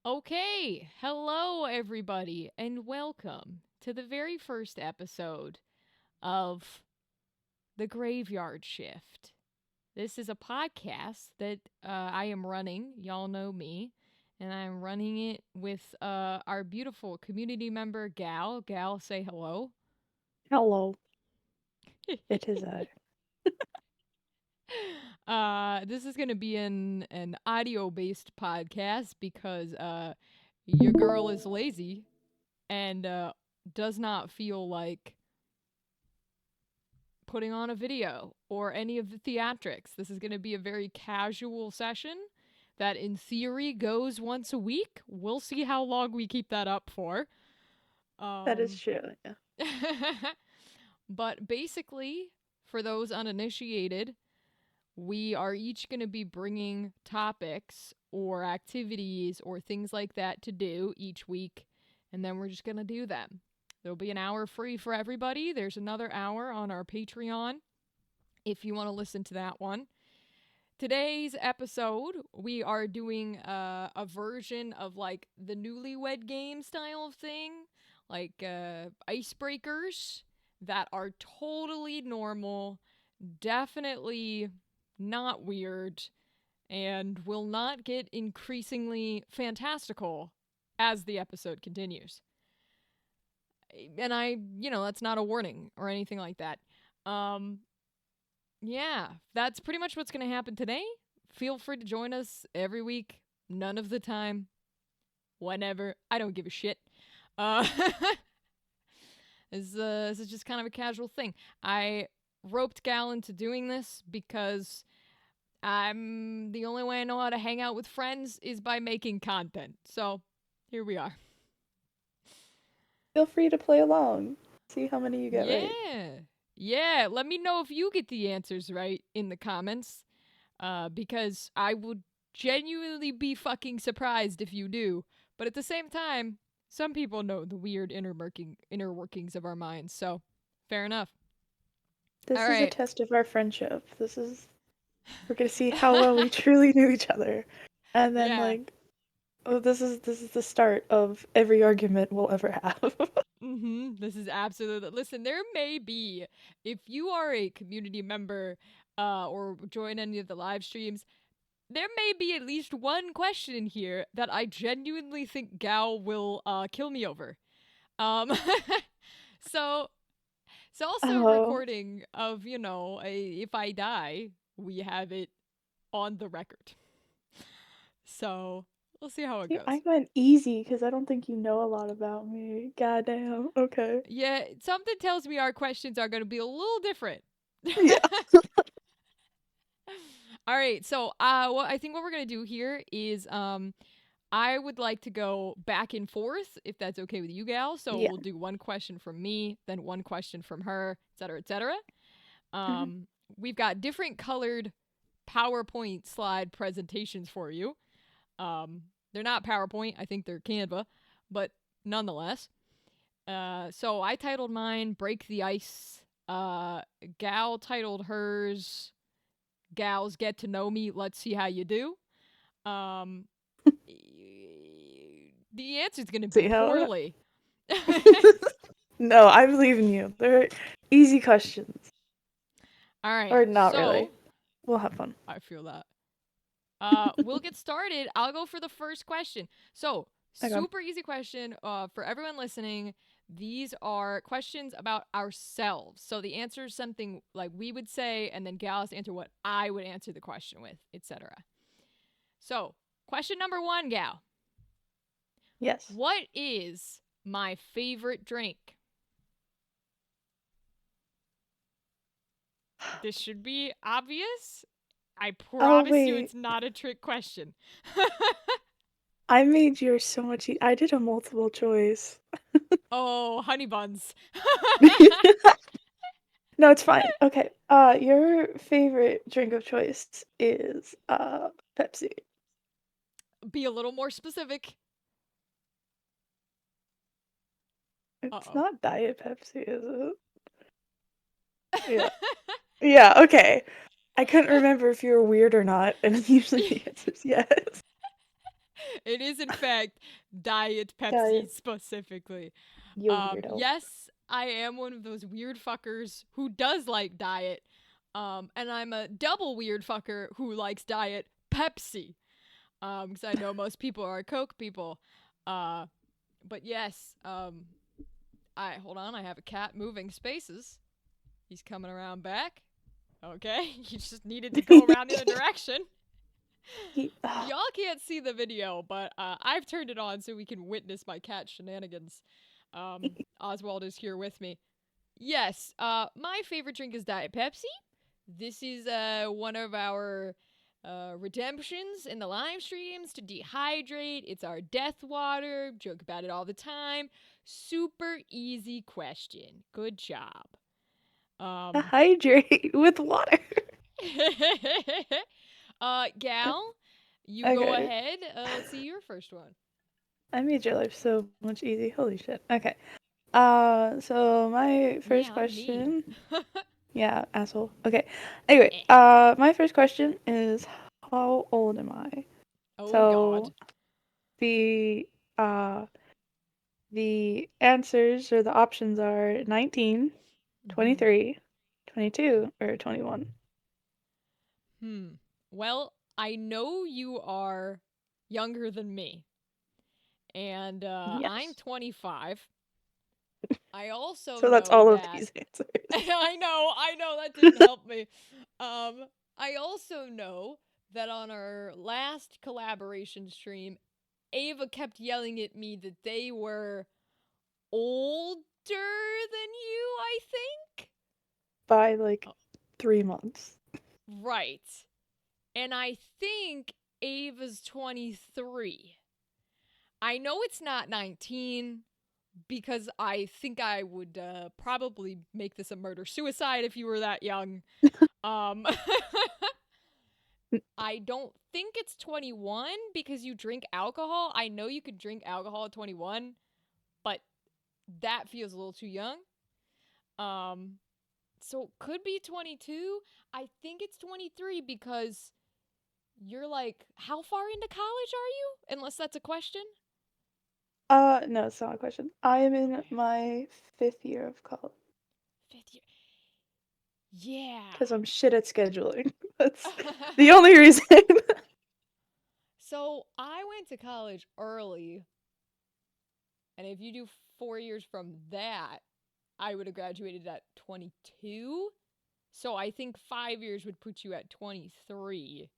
Okay, hello everybody, and welcome to the very first episode of The Graveyard Shift. This is a podcast that I am running. Y'all know me. And I'm running it with our beautiful community member, Gal. Gal, say hello. Hello, it is I. This is going to be an audio based podcast because your girl is lazy and does not feel like putting on a video or any of the theatrics. This is going to be a very casual session that, in theory, goes once a week. We'll see how long we keep that up for. That is Um, true. Yeah. but basically, for those uninitiated, we are each going to be bringing topics or activities or things like that to do each week, and then we're just going to do them. There'll be an hour free for everybody. There's another hour on our Patreon if you want to listen to that one. Today's episode, we are doing a version of like the newlywed game style of thing, like icebreakers that are totally normal, definitely not weird, and will not get increasingly fantastical as the episode continues. And that's not a warning or anything like that. Um, yeah, that's pretty much what's going to happen today. Feel free to join us every week, none of the time, whenever. I don't give a shit. Uh, this is just kind of a casual thing. I roped Gal into doing this because the only way I know how to hang out with friends is by making content. So here we are. Feel free to play along. See how many you get right. Yeah. Yeah, let me know if you get the answers right in the comments. Because I would genuinely be fucking surprised if you do. But at the same time, some people know the weird inner workings of our minds, so fair enough. All This is a right. test of our friendship. We're gonna see how well we truly knew each other, and then Yeah. this is the start of every argument we'll ever have. This is absolutely. Listen, there may be, if you are a community member or join any of the live streams, there may be at least one question in here that I genuinely think Gal will kill me over. Um, so it's also a Oh, recording of, if I die, we have it on the record. So we'll see how it see, I goes. went easy because I don't think you know a lot about me. Goddamn. Okay. Yeah, something tells me our questions are going to be a little different. Yeah. All right, so what I think what we're gonna do here is I would like to go back and forth if that's okay with you, Gal. So Yeah. we'll do one question from me, then one question from her, etc., etc. Mhm. Um, we've got different colored PowerPoint slide presentations for you. Um, they're not PowerPoint, I think they're Canva, but nonetheless. So I titled mine "Break the Ice." Gal titled hers "Gals Get to Know Me. Let's see how you do." Um, the answer's gonna be See how? poorly. No, I believe in you. They're easy questions. All right, Or not really. so We'll have fun. I feel that. We'll get started. I'll go for the first question. So, Okay. super easy question for everyone listening. These are questions about ourselves. So the answer is something like we would say, and then Gal has to answer what I would answer the question with, etc. So, question number one, Gal. Yes. What is my favorite drink? This should be obvious. I Oh, promise you wait. it's not a trick question. I made yours so much I did a multiple choice. Oh, honey buns. No, it's fine. Okay. Your favorite drink of choice is Pepsi. Be a little more specific. Uh It's oh. not Diet Pepsi, is it? Yeah. Yeah, okay. I couldn't remember if you were weird or not, and usually the answer's yes. It is in fact Diet Pepsi Diet, specifically. you weirdo. Yes, I am one of those weird fuckers who does like diet. And I'm a double weird fucker who likes Diet Pepsi. Because I know most people are Coke people. Uh, but yes, I hold on. I have a cat moving spaces. He's coming around back. Okay, he just needed to go around the other direction. Ah, Y'all can't see the video, but I've turned it on so we can witness my cat shenanigans. Oswald is here with me. Yes, my favorite drink is Diet Pepsi. This is one of our redemptions in the live streams to dehydrate. It's our death water. Joke about it all the time. Super easy question. Good job. Um, hydrate with water. Gal, you go Okay, ahead. Let's see your first one. I made your life so much easy. Holy shit. Okay. So my first Yeah, I'm mean. question. Yeah, asshole. Okay. Anyway, Eh. my first question is, how old am I? Oh So God. the uh the answers or the options are 19, Hmm. 23, 22, or 21. Hmm. Well, I know you are younger than me, and I'm Yes. 25. I also So that's know all of that. these answers. I know that didn't help me. I also know that on our last collaboration stream, Ava kept yelling at me that they were older than you, I think? By like Oh, 3 months. right. And I think Ava's 23. I know it's not 19 because I think I would probably make this a murder suicide if you were that young. Um, I don't think it's 21 because you drink alcohol. I know you could drink alcohol at 21, but that feels a little too young. Um, so it could be 22. I think it's 23 because you're like, how far into college are you? Unless that's a question. No, it's not a question. I am in Okay. my 5th year of college Fifth year. Yeah. because I'm shit at scheduling. That's the only reason. So I went to college early, and if you do 4 years from that, I would have graduated at 22. So I think 5 years would put you at 23.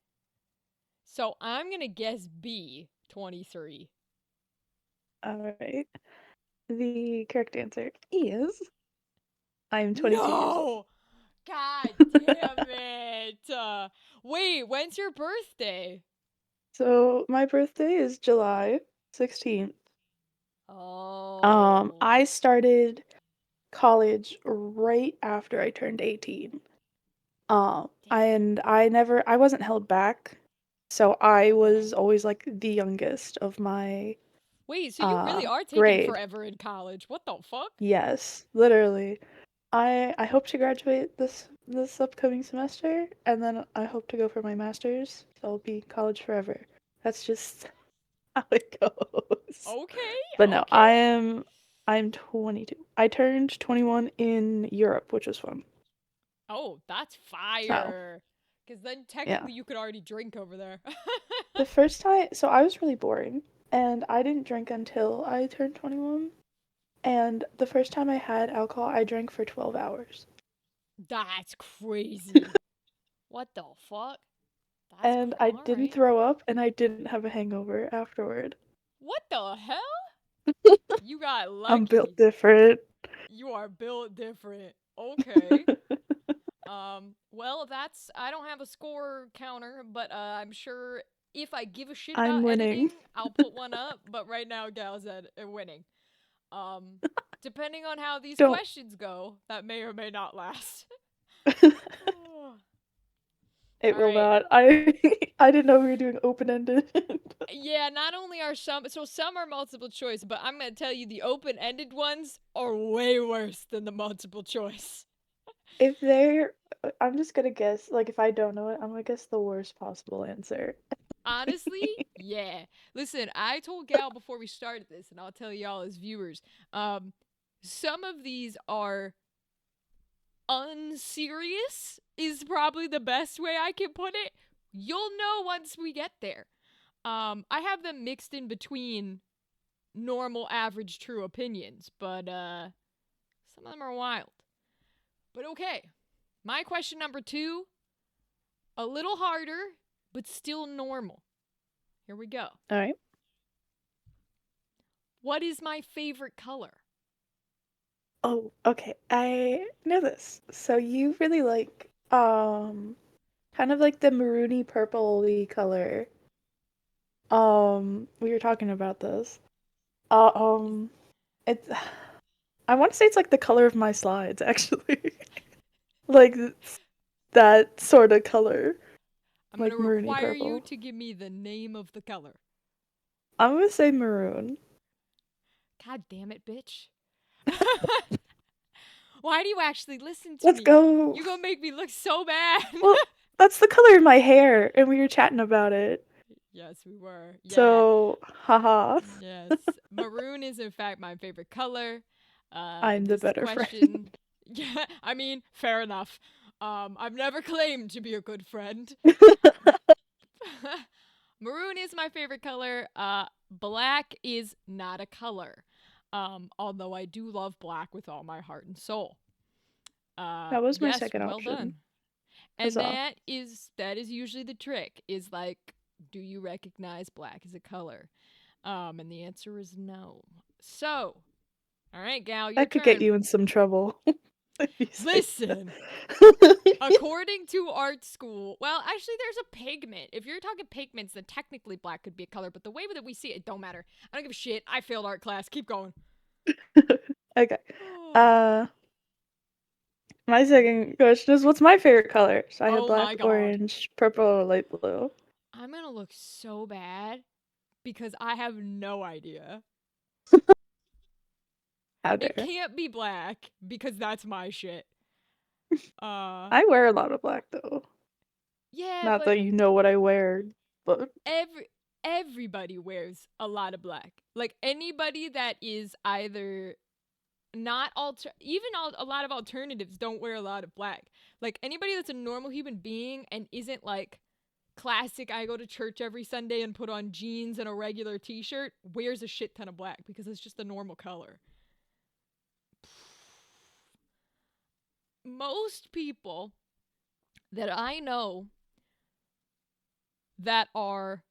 So I'm going to guess B, 23. All right. The correct answer is I'm 22 years old. No! God damn it. Wait, when's your birthday? So my birthday is July 16th. Oh. I started college right after I turned 18. Damn. I wasn't held back, so I Okay. was always like the youngest of my Wait, so you really are taking grade. forever in college. What the fuck? Yes, literally. I hope to graduate this upcoming semester, and then I hope to go for my master's. So I'll be college forever. That's just how it goes. Okay, But no, okay. I'm 22. I turned 21 in Europe, which was fun. Oh, that's So, fire. Because then yeah. technically you could already drink over there. The first time, so I was really boring, and I didn't drink until I turned 21. And the first time I had alcohol, I drank for 12 hours. That's crazy. What the fuck? And I didn't Alright. throw up, and I didn't have a hangover afterward. What the hell? You got I'm built lucky. different. You are built different. Okay. Well, that's I don't have a score counter, but I'm sure if I give a shit I'm about editing, winning. I'll put one up. But right now, Gal's at winning. Um, Depending on how these Don't. questions go, that may or may not last. It All will right. not. I didn't know we were doing open ended. Yeah, not only are some are multiple choice, but I'm gonna tell you the open-ended ones are way worse than the multiple choice. If they're, I'm just gonna guess. Like if I don't know it, I'm gonna guess the worst possible answer. Honestly, yeah. Listen, I told Gal before we started this, and I'll tell y'all as viewers, um, some of these are unserious, is probably the best way I can put it. You'll know once we get there. I have them mixed in between normal, average, true opinions, but some of them are wild. But okay, my question number 2, a little harder, but still normal. Here we go. All right. What is my favorite color? Oh, okay. I know this. So you really like kind of like the maroony purpley color. We were talking about this. Uh, Is um it's I want to say it's like the color of my slides actually. Like that sort of color, I'm going to like maroony require you purple. to give me the name of the color. I'm gonna say maroon. God damn it, bitch. Why do you actually listen to Let's me? go. You gonna make me look so bad. Well, that's the color of my hair, and we were chatting about it. Yes, we were. Yeah. So, haha. Yes. Maroon is in fact my favorite color. I'm the This better friend. question yeah, I mean, fair enough. I've never claimed to be a good friend. Maroon is my favorite color. Black is not a color. Although I do love black with all my heart and soul. That was my Yes, second well option. done. And Huzzah. that is usually the trick. Is like, do you recognize black as a color? And the answer is no. So, all right, Gal, your That could get turn. you in some trouble if you say Listen, that. according to art school, well, actually, there's a pigment. If you're talking pigments, then technically black could be a color, but the way that we see it, it don't matter. I don't give a shit. I failed art class. Keep going. Okay. Oh, Uh, my second question is what's my favorite color? So I had oh black, my god. orange, purple, or light blue. I'm gonna look so bad because I have no idea. How It dare. can't be black because that's my shit. Uh, I wear a lot of black though. yeah, Not but that you know what I wear, but every everybody wears a lot of black. Like anybody that is either not a lot of alternatives don't wear a lot of black. Like anybody that's a normal human being and isn't like classic I go to church every Sunday and put on jeans and a regular t-shirt wears a shit ton of black because it's just the normal color. Most people that I know that are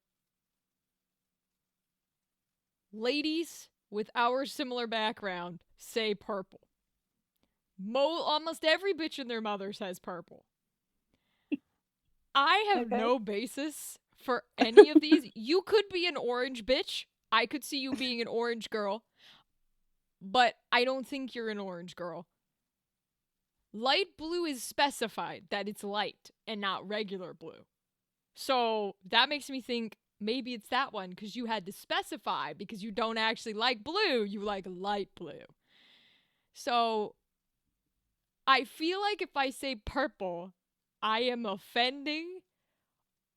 ladies with our similar background say purple. Almost every bitch and their mother says purple. I have okay. no basis for any of these. You could be an orange bitch. I could see you being an orange girl, but I don't think you're an orange girl. Light blue is specified that it's light and not regular blue. So that makes me think maybe it's that one because you had to specify because you don't actually like blue, you like light blue. So I feel like if I say purple, I am offending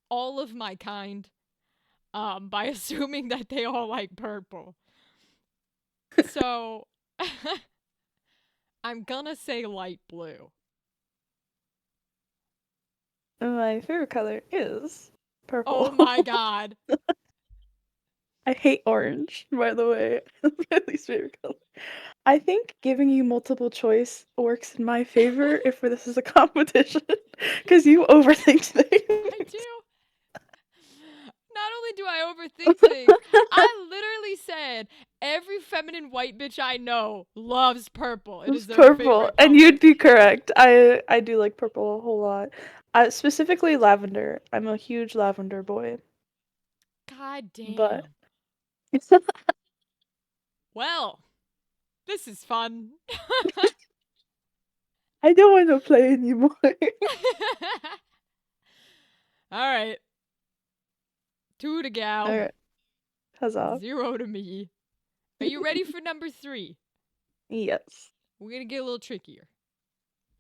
all of my kind by assuming that they all like purple. So I'm gonna say light blue. My favorite color is Oh purple. my god. I hate orange, by the way. That's my least favorite color. I think giving you multiple choice works in my favor if this is a competition, because you overthink I do. things. Not only do I overthink things, I literally said every feminine white bitch I know loves purple. It is It's their purple, favorite and color. you'd be correct. I do like purple a whole lot. Specifically lavender. I'm a huge lavender boy, God but damn. Well, this is fun. I don't want to play anymore. All right. 2 to All Gal, right, huzzah! 0 to me. Are you ready for number 3? Yes. We're going to get a little trickier.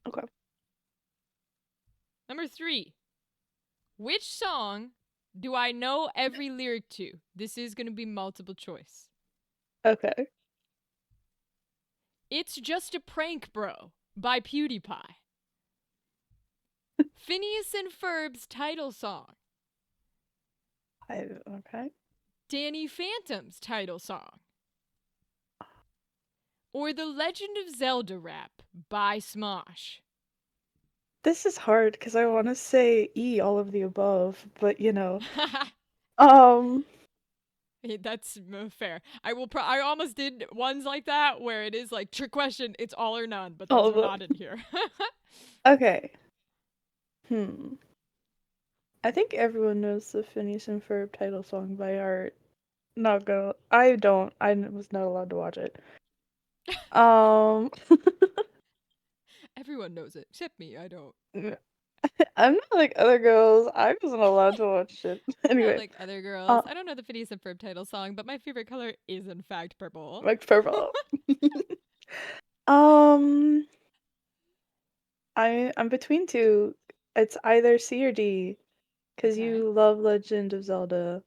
Okay. Number 3. Which song do I know every lyric to? This is going to be multiple choice. Okay. It's Just a Prank, Bro by PewDiePie. Phineas and Ferb's title song. Okay. Danny Phantom's title song. Or The Legend of Zelda rap by Smosh. This is hard because I want to say E, all of the above, but um, That's fair. I almost did ones like that where it is like trick question. It's all or none, but all those of are not them. in here. Okay. Hmm. I think everyone knows the Phineas and Ferb title song by heart. Not gonna. I don't. I was not allowed to watch it. Um, Everyone knows it except me. I don't. I'm not like other girls. I wasn't allowed to watch it. I'm not Anyway, like other girls. uh, I don't know the Phineas and Ferb title song, but my favorite color is in fact purple. like purple. um, I'm between two. It's either C or D, because Okay. you love Legend of Zelda,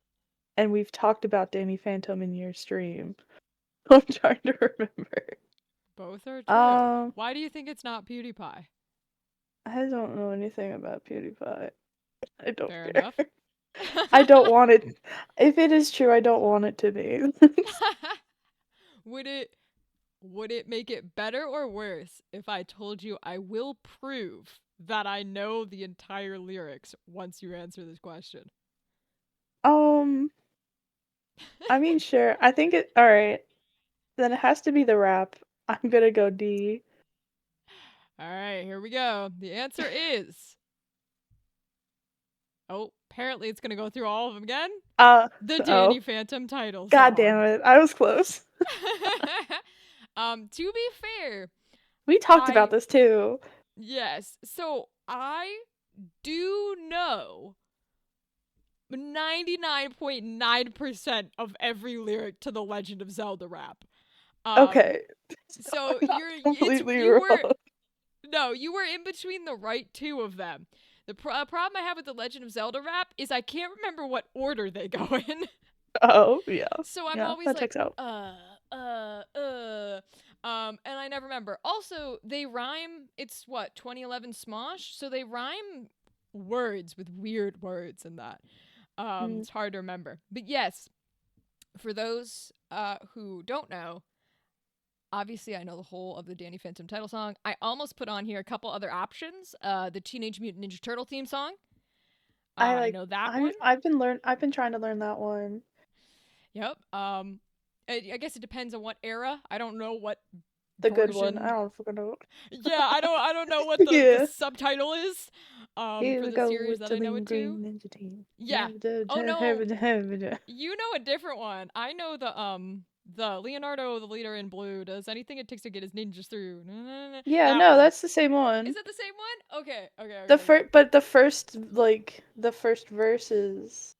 and we've talked about Danny Phantom in your stream. I'm trying to remember. Both are true. Um, Why do you think it's not PewDiePie? I don't know anything about PewDiePie. I don't Fair care. enough. I don't want it. If it is true, I don't want it to be. would it would it make it better or worse if I told you I will prove that I know the entire lyrics once you answer this question? um, I mean, sure. I think it. All right. Then it has to be the rap. I'm gonna go D. All right, here we go. The answer is oh, apparently it's going to go through all of them again. The Danny Oh. Phantom title God damn song. it. I was close. To be fair, We talked about I this too. yes. So I do know 99.9% of every lyric to the Legend of Zelda rap. Um Okay. so I'm not you're it's completely you were wrong. no, you were in between the right two of them. The problem I have with the Legend of Zelda rap is I can't remember what order they go in. Oh, yeah. So I'm Yeah, always that like, checks out. and I never remember. Also, they rhyme. It's what 2011 Smosh, so they rhyme words with weird words in that. Mm. It's hard to remember. But yes, for those who don't know, obviously I know the whole of the Danny Phantom title song. I almost put on here a couple other options. The Teenage Mutant Ninja Turtle theme song. I I like know that one. I've been trying to learn that one. Yep. I guess it depends on what era. I don't know what The good one. I version. don't fucking know. Yeah, I don't know what the Yeah. subtitle is Here for we the go series with that the I know Lean it Green to. Ninja Team. Yeah. Oh no, you know a different one. I know the Leonardo the leader in blue does anything it takes to get his ninjas through. Yeah, That no, one. that's the same Is one. that the same one? Okay, okay, The okay, okay. first, but the first verse is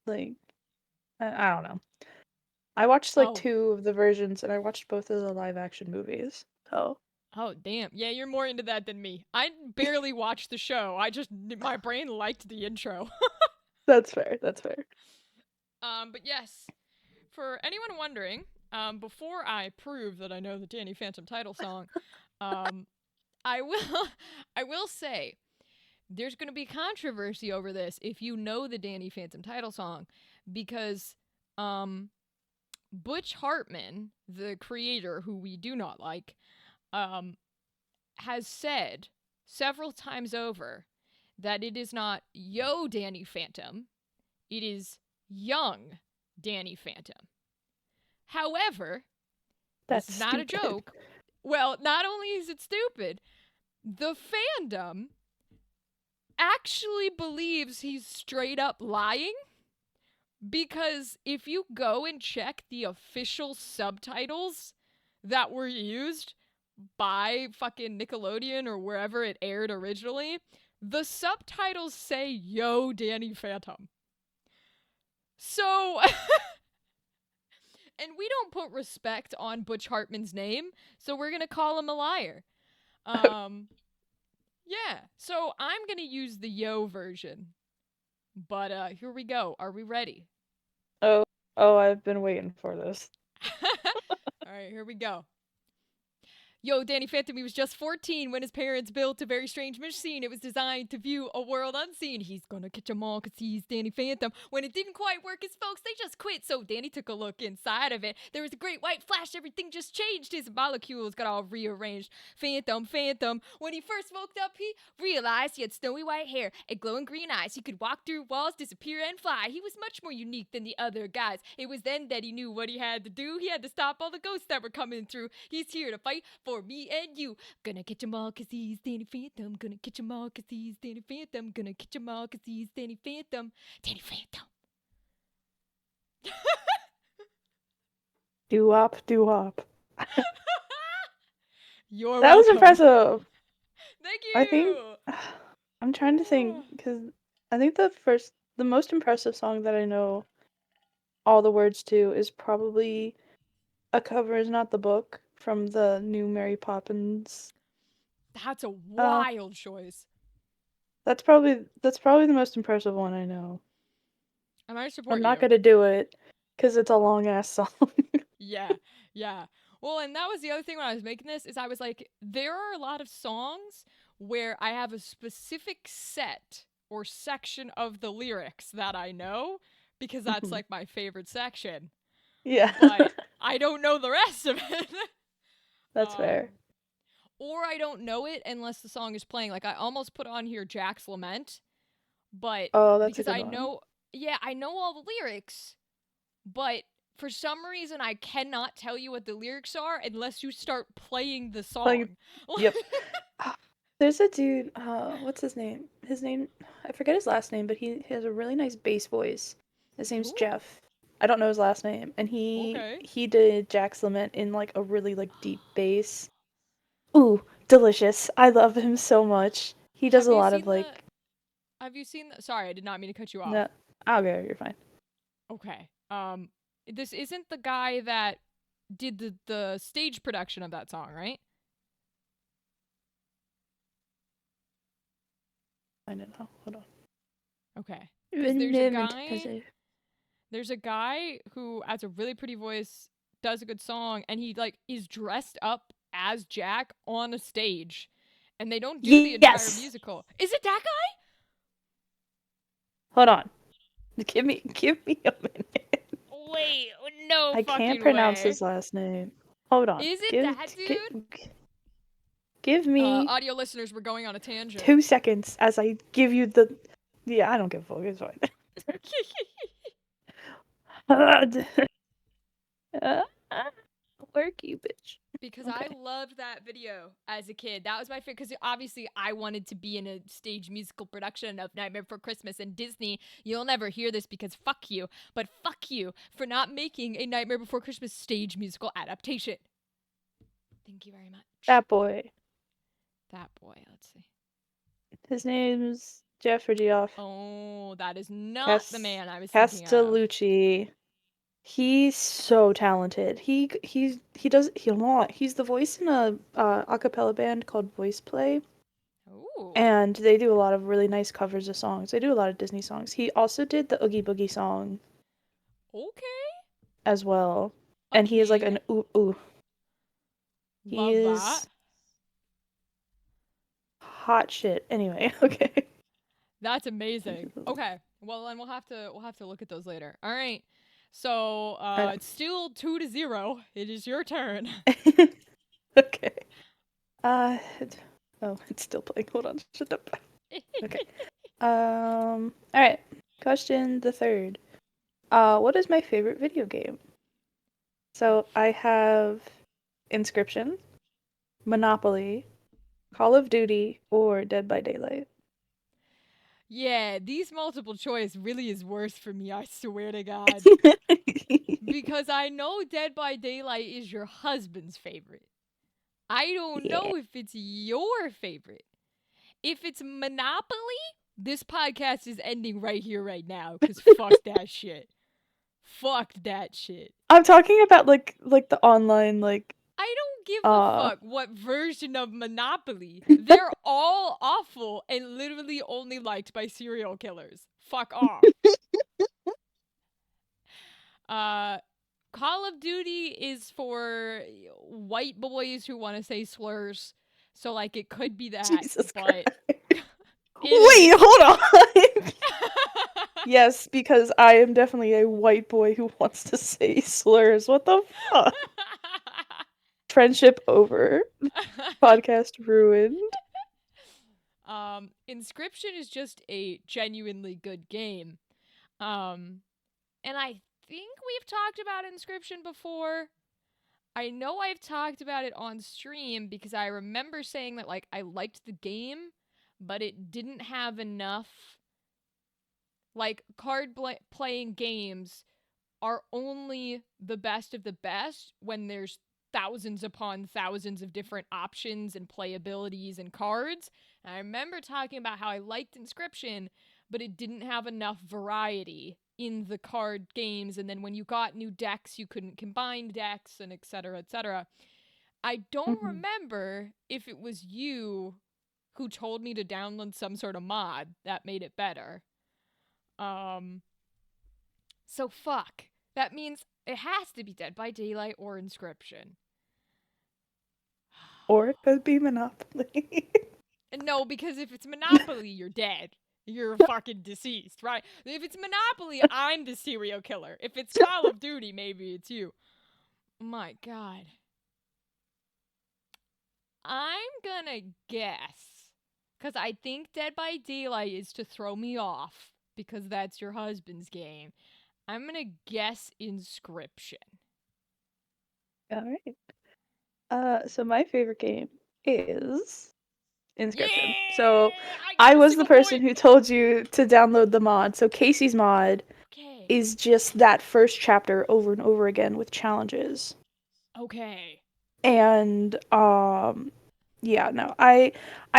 like I don't know. I watched like Oh. two of the versions, and I watched both of the live action movies. So Oh damn. Yeah, you're more into that than me. I barely watched the show. My brain liked the intro. that's fair. That's fair. But yes, for anyone wondering, before I prove that I know the Danny Phantom title song, um, I will I will say there's going to be controversy over this if you know the Danny Phantom title song because um Butch Hartman, the creator who we do not like, um has said several times over that it is not Yo Danny Phantom, it is young Danny Phantom. However, this That's is not a stupid. joke. Well, not only is it stupid, the fandom actually believes he's straight up lying because if you go and check the official subtitles that were used by fucking Nickelodeon or wherever it aired originally, the subtitles say Yo Danny Phantom. So and we don't put respect on Butch Hartman's name, so we're going to call him a liar. Um yeah. So I'm going to use the Yo version. But here we go. Are we ready? Oh, oh, I've been waiting for this. All right, here we go. Yo, Danny Phantom, he was just 14 when his parents built a very strange machine. It was designed to view a world unseen. He's gonna catch 'em all because he's Danny Phantom. When it didn't quite work, his folks, they just quit. So Danny took a look inside of it. There was a great white flash. Everything just changed. His molecules got all rearranged. Phantom, Phantom. When he first woke up, he realized he had snowy white hair and glowing green eyes. He could walk through walls, disappear, and fly. He was much more unique than the other guys. It was then that he knew what he had to do. He had to stop all the ghosts that were coming through. He's here to fight for me and you. Gonna catch 'em all cause he's Danny Phantom. Gonna catch 'em all cause he's Danny Phantom. Gonna catch 'em all cause he's Danny Phantom. Danny Phantom. Doo-wop, doo-wop. You're That was welcome. impressive. Thank I think you. I'm trying to think because I think the most impressive song that I know all the words to is probably "A Cover Is Not the Book" from the new Mary Poppins. That's a Uh, wild choice. that's probably the most impressive one I know. And I I'm support not you. gonna do it because it's a long ass song. Yeah, yeah. Well, and that was the other thing when I was making this is I was like, there are a lot of songs where I have a specific set or section of the lyrics that I know because that's like my favorite section, Yeah, but I don't know the rest of it. that's fair. um, or I don't know it unless the song is playing. Like I almost put on here Jack's Lament, but Oh, that's a because good I one. know, yeah, I know all the lyrics, but for some reason I cannot tell you what the lyrics are unless you start playing the Like, song. yep. Ah, there's a dude. What's his name? I forget his last name, but he has a really nice bass voice. His name's Ooh, Jeff. I don't know his last name, and he okay. he did Jack's Lament in like a really like deep bass. Ooh, delicious. I love him so much. He does Have a you lot of seen the like have you seen the sorry, I did not mean to cut you off. no. Okay, you're fine. Okay. This isn't the guy that did the stage production of that song, right? I don't know. Hold on. Okay. Cuz Remnant as a there's a guy who has a really pretty voice, does a good song, and he like is dressed up as Jack on a stage. And they don't do the entire yes. musical. Is it that guy? Hold on. Give me a minute. Wait, no I can't fucking pronounce way. his last name. Hold on. Is it Give that give, dude? give me Audio listeners, we're going on a tangent. 2 seconds as I give you the. Yeah, I don't give a fuck. It's fine. Work you, bitch. Because I Okay. loved that video as a kid. That was my favorite. Because obviously, I wanted to be in a stage musical production of Nightmare Before Christmas. And Disney, you'll never hear this because fuck you, but fuck you for not making a Nightmare Before Christmas stage musical adaptation. Thank you very much. That boy. That boy. Let's see. His name's Jeff Geoff Oh, that is not the Cas- man I was thinking of. Castellucci. He's so talented. He's the voice in a cappella band called Voice Play, Ooh. and they do a lot of really nice covers of songs. They do a lot of Disney songs. He also did the Oogie Boogie song Okay. as well, A and he is like king. an ooh ooh. He Love that. is hot shit. Anyway, okay. That's amazing. Okay. Well, then we'll have to look at those later. All right. So, Alright. it's still 2-0. It is your turn. Okay. Oh, it's still playing. Hold on. Shut up. Okay. All right. Question the third. What is my favorite video game? So I have Inscription, Monopoly, Call of Duty, or Dead by Daylight. Yeah, these multiple choice really is worse for me, I swear to God. Because I know Dead by Daylight is your husband's favorite. I don't Yeah. know if it's your favorite. If it's Monopoly, this podcast is ending right here, right now, because fuck that shit. Fuck that shit. I'm talking about like the online like I don't give a uh fuck what version of Monopoly. They're all awful and literally only liked by serial killers. Fuck off. Uh, Call of Duty is for white boys who want to say slurs. So, like, it could be that, Jesus but Christ. it Wait, is. hold on. Yes, because I am definitely a white boy who wants to say slurs. What the fuck? Friendship over. Podcast ruined. Inscription is just a genuinely good game. Um, and I think we've talked about Inscription before. I know I've talked about it on stream because I remember saying that like I liked the game, but it didn't have enough like playing games are only the best of the best when there's thousands upon thousands of different options and playabilities and cards. And I remember talking about how I liked Inscription, but it didn't have enough variety in the card games. And then when you got new decks, you couldn't combine decks and etc. etc. I don't Mhm. remember if it was you who told me to download some sort of mod that made it better. Um, so fuck. That means it has to be Dead by Daylight or Inscription. Or it could be Monopoly. No, because if it's Monopoly, you're dead. You're fucking deceased, right? If it's Monopoly, I'm the serial killer. If it's Call of Duty, maybe it's you. My god. I'm gonna guess. Because I think Dead by Daylight is to throw me off. Because that's your husband's game. I'm gonna guess Inscription. Alright. So my favorite game is Yeah! Inscription. So I I got a was the single person point! who told you to download the mod. So Casey's mod Okay. is just that first chapter over and over again with challenges. Okay. And yeah, no. I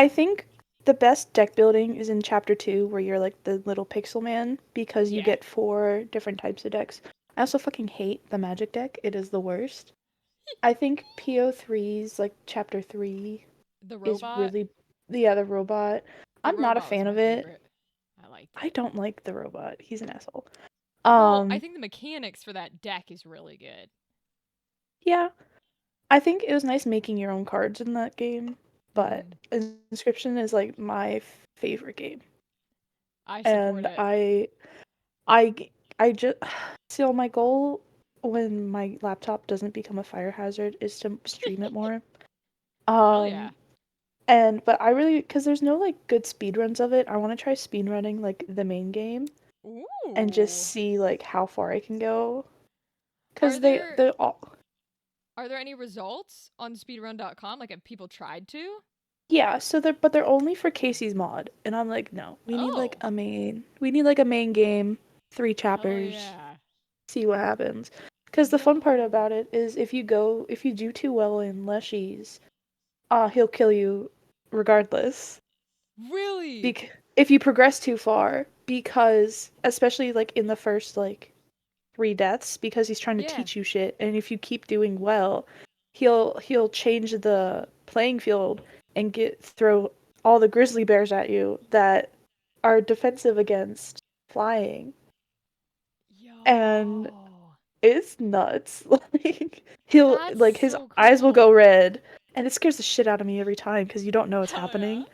think the best deck building is in chapter 2 where you're like the little pixel man because you Yeah. get 4 different types of decks. I also fucking hate the magic deck. It is the worst. I think PO3's like chapter 3 The is robot? really the other robot. The I'm not a robot was fan my of it. favorite. I liked I it. don't like the robot. He's an asshole. Well, I Um, think the mechanics for that deck is really good. yeah. I think it was nice making your own cards in that game, but Mm, Inscription is like my favorite game. I support And it. I I just so my goal when my laptop doesn't become a fire hazard is to stream it more. Hell yeah. Um and but I really cuz there's no like good speed runs of it. I want to try speed running like the main game and just Ooh. see like how far I can go Are cuz there they all are there any results on speedrun.com? Like have people tried to? yeah, so they're only for Casey's mod and I'm like no, Oh. we need like a main game, 3 Hell chapters, yeah. see what happens. Because the fun part Yo. about it is if you do too well in Leshies, he'll kill you regardless. Really? If you progress too far, because especially like in the first like 3 deaths, because he's trying to Yeah. teach you shit, and if you keep doing well, he'll change the playing field and get throw all the grizzly bears at you that are defensive against flying. And Yo. it's nuts. Like he'll That's like his so eyes will go cool. red, and it scares the shit out of me every time because you don't know what's Hell yeah. happening.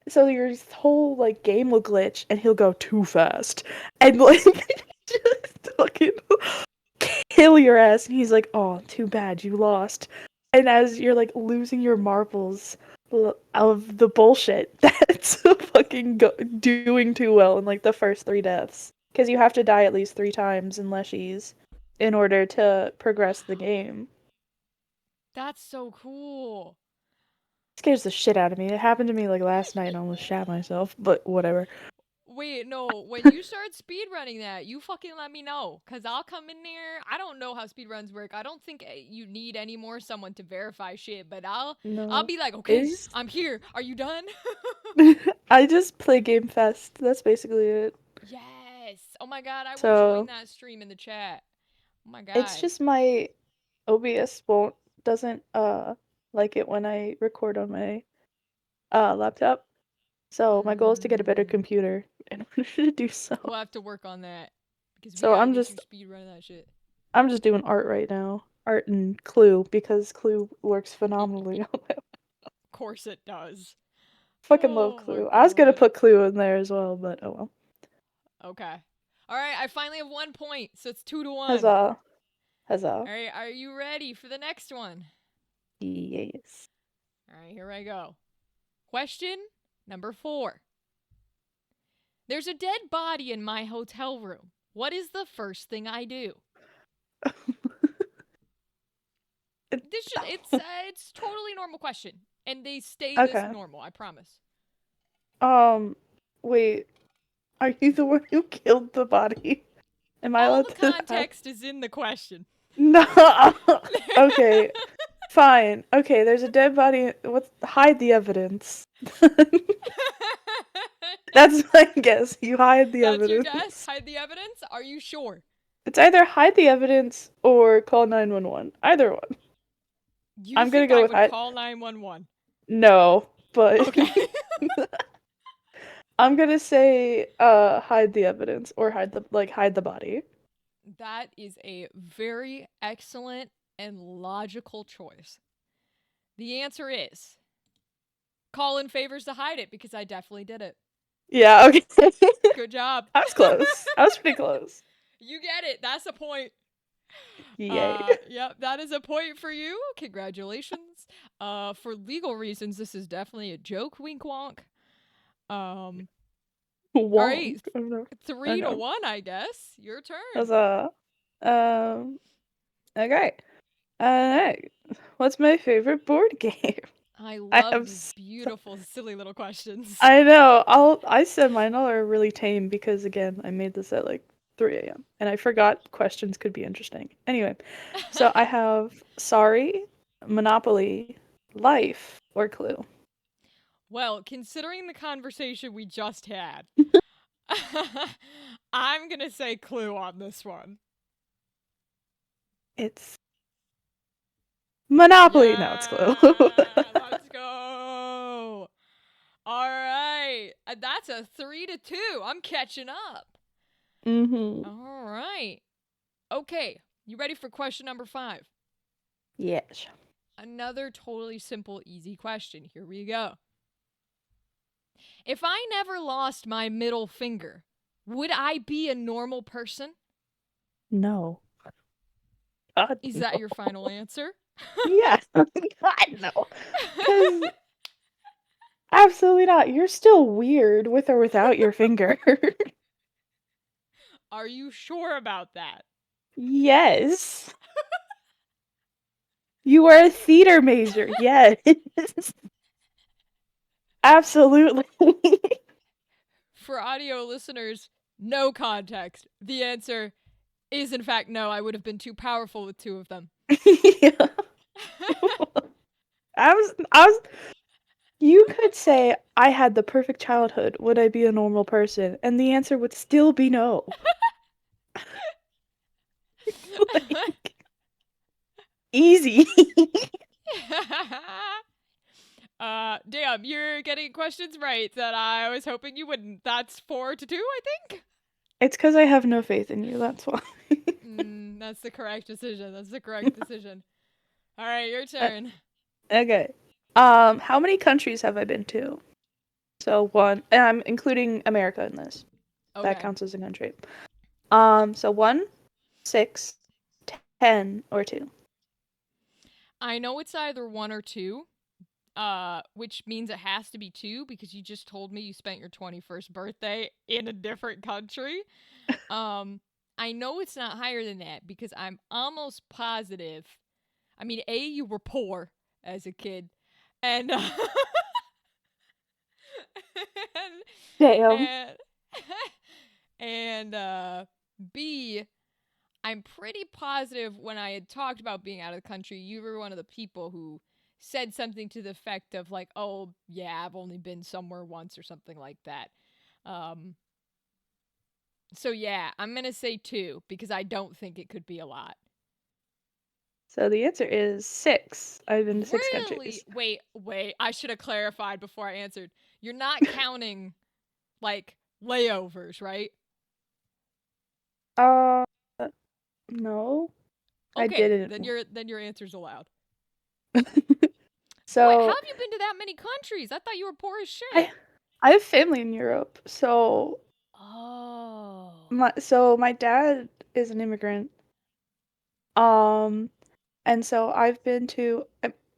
So your whole like game will glitch, and he'll go too fast, and like just fucking kill your ass. And he's like, "Oh, too bad you lost." And as you're like losing your marbles of the bullshit that's fucking doing too well in like the first 3 deaths, because you have to die at least 3 times in Leshies in order to progress the game. That's so cool. It scares the shit out of me. It happened to me like last night and I almost shat myself, but whatever. Wait, no. When you start speedrunning that, you fucking let me know. Because I'll come in there. I don't know how speedruns work. I don't think you need any more someone to verify shit. But I'll No. be like, okay, It's I'm here. Are you done? I just play Game Fest. That's basically it. Yes. Oh my god, I will join So that stream in the chat. Oh my it's god. just my OBS won't doesn't like it when I record on my laptop. So my goal is to get a better Mm. computer in order to do so. We'll have to work on that because we So gotta I'm get you just speed running that shit. I'm just doing art right now. Art and Clue because Clue works phenomenally on my Of course it does. fucking love Oh my Clue. I was gonna god. put Clue in there as well, but oh well. Okay. All right, I finally have 1 point, so it's 2-1. Huzzah. Huzzah. All right, are you ready for the next one? Yes. All right, here I go. Question number 4. There's a dead body in my hotel room. What is the first thing I do? It's totally normal question, and they stay this Okay. normal. I promise. Wait. Are you the one who killed the body? Am I All allowed the to ask? context is in the question. No. Okay. Fine. Okay, there's a dead body. What's hide the evidence? That's my guess. You hide the That's your guess? evidence. Hide the evidence? Are you sure? It's either hide the evidence or call 911. Either one. You I'm gonna think go I with would hide. call 911? No, but Okay. I'm gonna say hide the evidence or hide the body. That is a very excellent and logical choice. The answer is Colin favors to hide it because I definitely did it. Yeah, okay. Good job. I was close. I was pretty close. You get it. That's a point. Yay. Yep, that is a point for you. Congratulations. For legal reasons, this is definitely a joke, wink wonk. Um, all right, Wonk. Oh no. 3-1, I guess. Your turn. Huzzah. Um, okay. Alright. What's my favorite board game? I I love have these beautiful, silly little questions. I know. I said mine all are really tame because again, I made this at like 3 a.m. and I forgot questions could be interesting. Anyway, so I have Sorry, Monopoly, Life, or Clue. Well, considering the conversation we just had, I'm gonna say Clue on this one. It's Monopoly. No, it's Clue. Yeah, let's go. All right, that's a 3-2. I'm catching up. Mm-hmm. All right. Okay, you ready for question number 5? Yes. Another totally simple, easy question. Here we go. If I never lost my middle finger, would I be a normal person? No. God, Is that no. your final answer? Yeah. God, no. Because absolutely not. You're still weird with or without your finger. Are you sure about that? Yes. You are a theater major. Yes. Absolutely. For audio listeners, no context. The answer is, in fact, no. I would have been too powerful with 2 of them. Yeah. I was you could say I had the perfect childhood. Would I be a normal person? And the answer would still be no. Like, easy. Damn, you're getting questions right that I was hoping you wouldn't. That's 4-2, I think. It's because I have no faith in you, that's why. That's the correct decision. That's the correct decision. All right, your Uh, turn. okay. How many countries have I been to? So one, and I'm including America in this. That Okay. counts as a country. So 1, 6, 10, or 2. I know it's either 1 or 2, which means it has to be 2 because you just told me you spent your 21st birthday in a different country. I know it's not higher than that because I'm almost positive. I mean, A, you were poor as a kid, and Damn. and and B, I'm pretty positive when I had talked about being out of the country, you were one of the people who said something to the effect of like, "Oh, yeah, I've only been somewhere once" or something like that. Um so yeah, I'm going to say 2 because I don't think it could be a lot. So the answer is 6. I've been to 6 Really? countries. Wait. I should have clarified before I answered. You're not counting like Layovers, right? Uh, no, I Okay, didn't. then your answer's allowed. Boy, how So have you been to that many countries? I thought you were poor as I shit. I have family in Europe. Oh. So my dad is an immigrant. Um, and so I've been to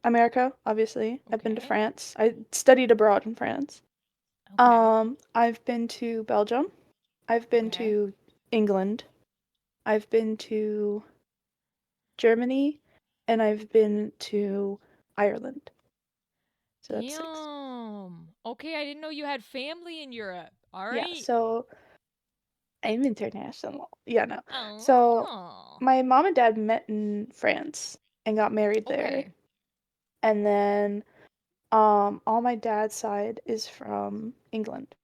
America, obviously. I've been to Okay. France. I studied abroad in France. Okay. I've been to Belgium. I've been Okay. to England. I've been to Germany, and I've been to Ireland. So that's six. Damn. Okay, I didn't know you had family in Europe. All Yeah, right. so I'm international. Yeah, no. So Oh. my mom and dad met in France and got married there. Okay. And then all my dad's side is from England.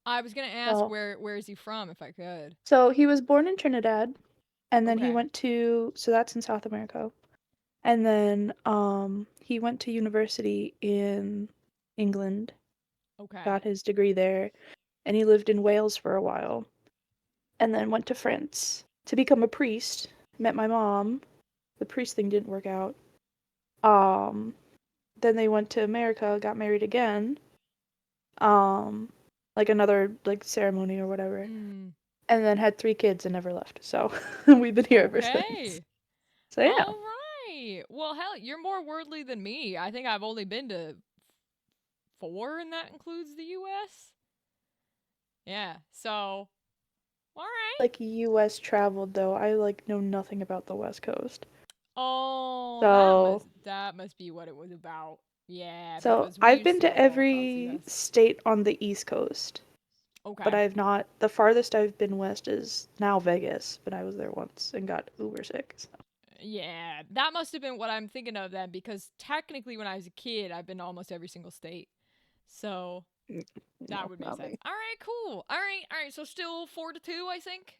I was gonna ask So where is he from if I could. so he was born in Trinidad and then he Okay. went to so that's in South America. And then he went to university in England, got Okay. his degree there, and he lived in Wales for a while. And then went to France to become a priest. Met my mom. The priest thing didn't work out. Um then they went to America, got married again. Um like another like ceremony or whatever. Mm. And then had 3 kids and never left. So we've been here ever since. Okay. So yeah. All right. Well, hell, you're more worldly than me. I think I've only been to four, and that includes the U.S. Yeah. So, all right. Like US traveled though. I like know nothing about the West Coast. Oh, that So must that must be what it was about. Yeah, so because we I've used been to to go all across the every U.S. state on the East Coast, but Okay. I've not the farthest I've been west is now Vegas, but I was there once and got uber sick. So. Yeah, that must have been what I'm thinking of then, because technically, when I was a kid, I've been to almost every single state. So that No, would make not sense. me. All right, cool. All right. So still 4-2, I think,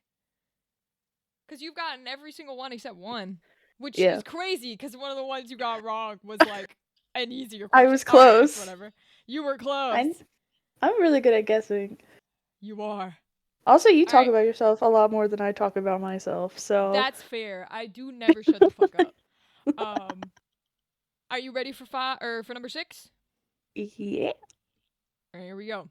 because you've gotten every single one except one, which Yeah. is crazy. Because one of the ones you got wrong was like an easier I question. was All right, it's close. whatever. You were close. I'm I'm really good at guessing. You are. Also, you All talk right, about yourself a lot more than I talk about myself, so that's fair. I do never shut the fuck up. Um, are you ready for five or for number six? yeah. All right, here we go.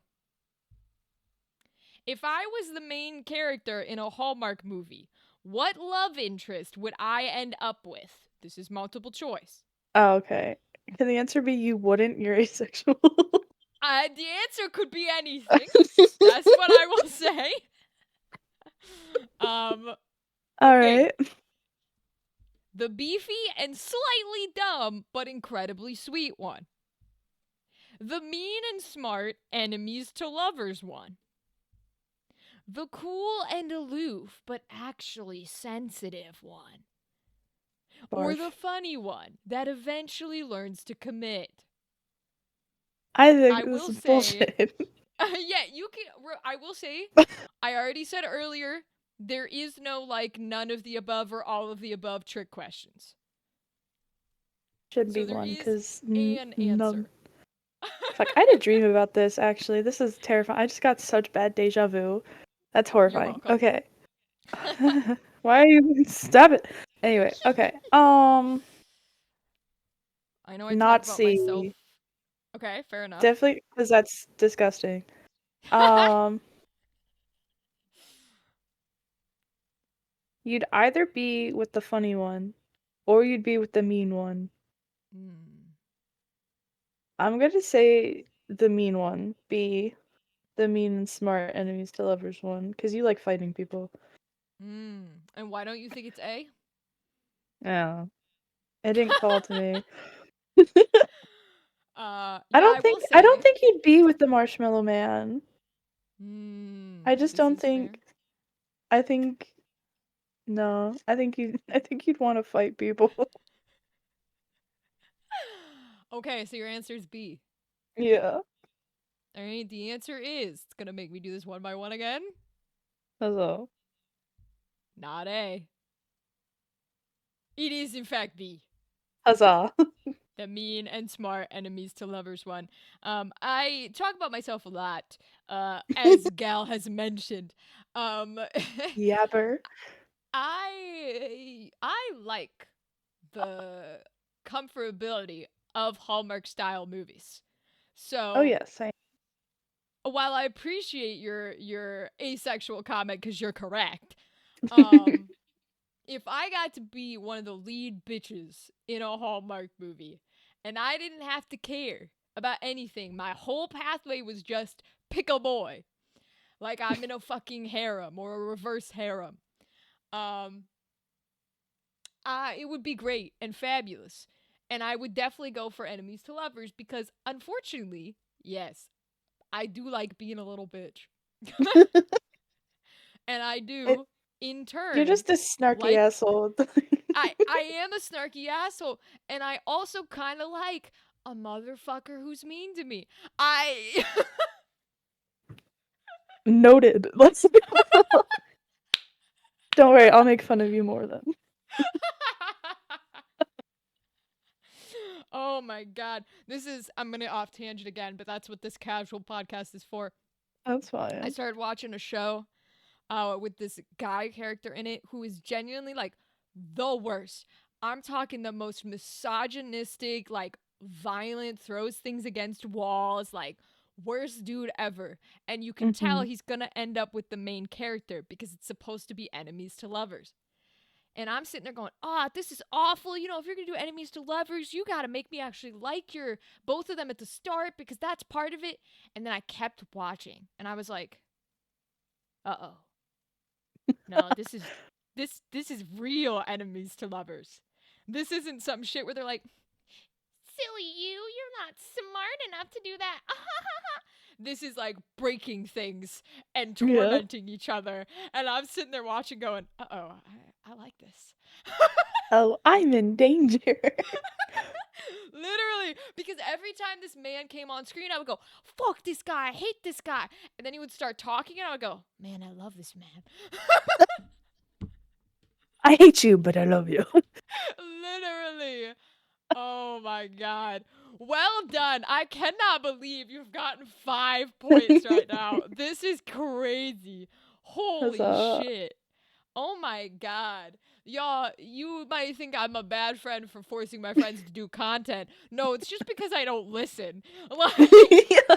If I was the main character in a Hallmark movie, what love interest would I end up with? This is multiple choice. Oh, okay. Can the answer be you wouldn't? You're asexual. The answer could be anything. That's what I will say. Um, All okay. right. The beefy and slightly dumb, but incredibly sweet one. The mean and smart enemies to lovers one. The cool and aloof, but actually sensitive one. Or the Barf. funny one that eventually learns to commit. I I think this will is say, bullshit. yeah, you can. I will say, I already said earlier, there is no like none of the above or all of the above trick questions. Should So be there one, is because an none. answer. Fuck, I had a dream about this actually. This is terrifying. I just got such bad deja vu. That's You're horrifying. welcome. Okay. Why are you stop it? Anyway, okay. I know I talk about myself. Nazi. Okay, fair enough. Definitely because that's disgusting. Um, you'd either be with the funny one or you'd be with the mean one. Hmm. I'm gonna say the mean one. B, the mean and smart enemies to lovers one, because you like fighting people. Hmm. And why don't you think it's A? Yeah, it didn't call to me. I Yeah, I don't will think I don't say. think you'd be with the Marshmallow Man. Hmm. I just This don't is fair. think. I think no. I think you. I think you'd want to fight people. Okay, so your answer is B. Yeah. All right, the answer is, it's gonna make me do this one by one again. Hello. Not A. It is in fact B. Huzzah. The mean and smart enemies to lovers one. I talk about myself a lot, as Gal has mentioned. Um, Yapper. I like the comfortability of Hallmark style movies. Oh So yes, I while I appreciate your asexual comment because you're correct, um, if I got to be one of the lead bitches in a Hallmark movie and I didn't have to care about anything, my whole pathway was just pick a boy. Like I'm in a fucking harem or a reverse harem. Um, it would be great and fabulous. And I would definitely go for enemies to lovers because unfortunately, yes, I do like being a little bitch. And I it, do, in you're turn, just this snarky like asshole. I am a snarky asshole, and I also kind of like a motherfucker who's mean to me. I Noted. Let's don't worry, I'll make fun of you more then. Oh my god. This is I'm going to off tangent again, but that's what this casual podcast is for. That's I fine. started watching a show with this guy character in it who is genuinely like the worst. I'm talking the most misogynistic, like violent, throws things against walls, like worst dude ever. And you can tell Mhm. he's gonna end up with the main character because it's supposed to be enemies to lovers. And I'm sitting there going, this is awful. You know, if you're gonna do enemies to lovers, you gotta make me actually like your both of them at the start because that's part of it. And then I kept watching and I was like, oh. No, this is real enemies to lovers. This isn't some shit where they're like, silly you're not smart enough to do that. This is like breaking things and Yeah. tormenting each other. And I'm sitting there watching going, I like this. Oh, I'm in danger. Literally, because every time this man came on screen, I would go, fuck this guy, I hate this guy. And then he would start talking, and I would go, man, I love this man. I hate you, but I love you. Literally. Oh my god. Well done. I cannot believe you've gotten 5 points right now. This is crazy. Holy Huzzah. shit. Oh my god. Y'all, you might think I'm a bad friend for forcing my friends to do content. No, it's just because I don't listen. Like, Yeah.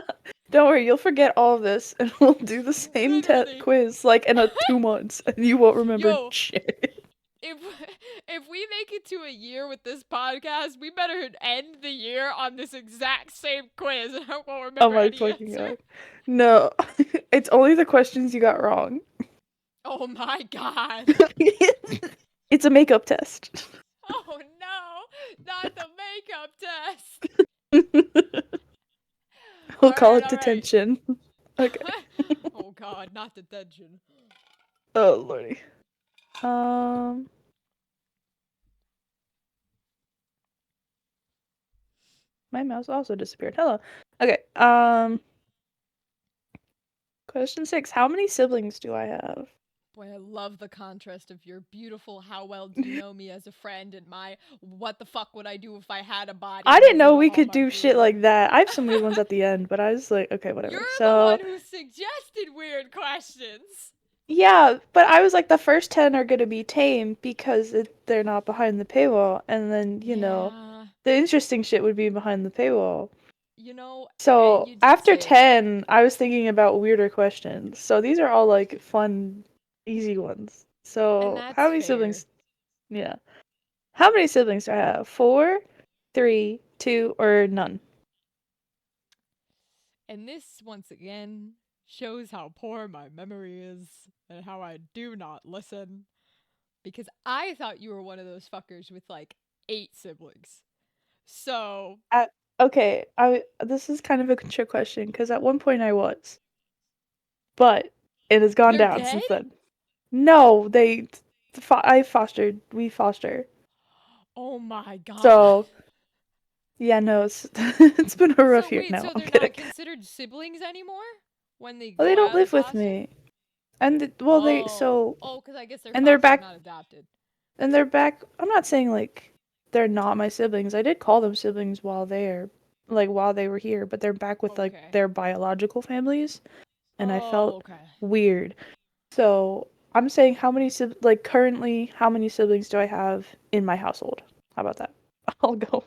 Don't worry, you'll forget all of this, and we'll do the same literally. quiz like in 2 months, and you won't remember Yo, shit. if if we make it to a year with this podcast, we better end the year on this exact same quiz and I won't Oh remember my any fucking answer. god. No, it's only the questions you got wrong. Oh my god. It's a makeup test. Oh no, not the makeup test. We'll call Alright, it alright. detention. Okay. Oh god, not detention. Oh lordy. Um, my mouse also disappeared. Hello. Okay. Question 6. How many siblings do I have? Boy, I love the contrast of your beautiful how well do you know me as a friend and my what the fuck would I do if I had a body I didn't was in know a we could Hallmark do shit movie. like that. I have some weird ones at the end, but I was like, okay, You're whatever. the So, one who suggested weird questions. yeah, but I was like, the first 10 are gonna be tame because they're not behind the paywall, and then, Yeah. the interesting shit would be behind the paywall. You know, So, you did after say that. 10, I was thinking about weirder questions. So, these are all like fun, easy ones. And So, how that's many fair. siblings? Yeah. How many siblings do I have? Four, three, two, or none? And this, once again, shows how poor my memory is and how I do not listen. Because I thought you were one of those fuckers with like 8 siblings. So, Okay, this is kind of a trick question because at one point I was, but it has gone they're down dead? since then. No, I fostered, we foster. Oh my god. So yeah, no, it's been a rough So, year. wait, No, so I'm they're kidding. not considered siblings anymore when they Well, they go don't out of live with foster? me, and well, they Oh. so Oh, because I guess they're and they're fostered, back not adopted. and they're back. I'm not saying like they're not my siblings. I did call them siblings while they were here, but they're back with like Okay. their biological families, and I Oh, felt okay. weird. So I'm saying like currently how many siblings do I have in my household? How about that? I'll go.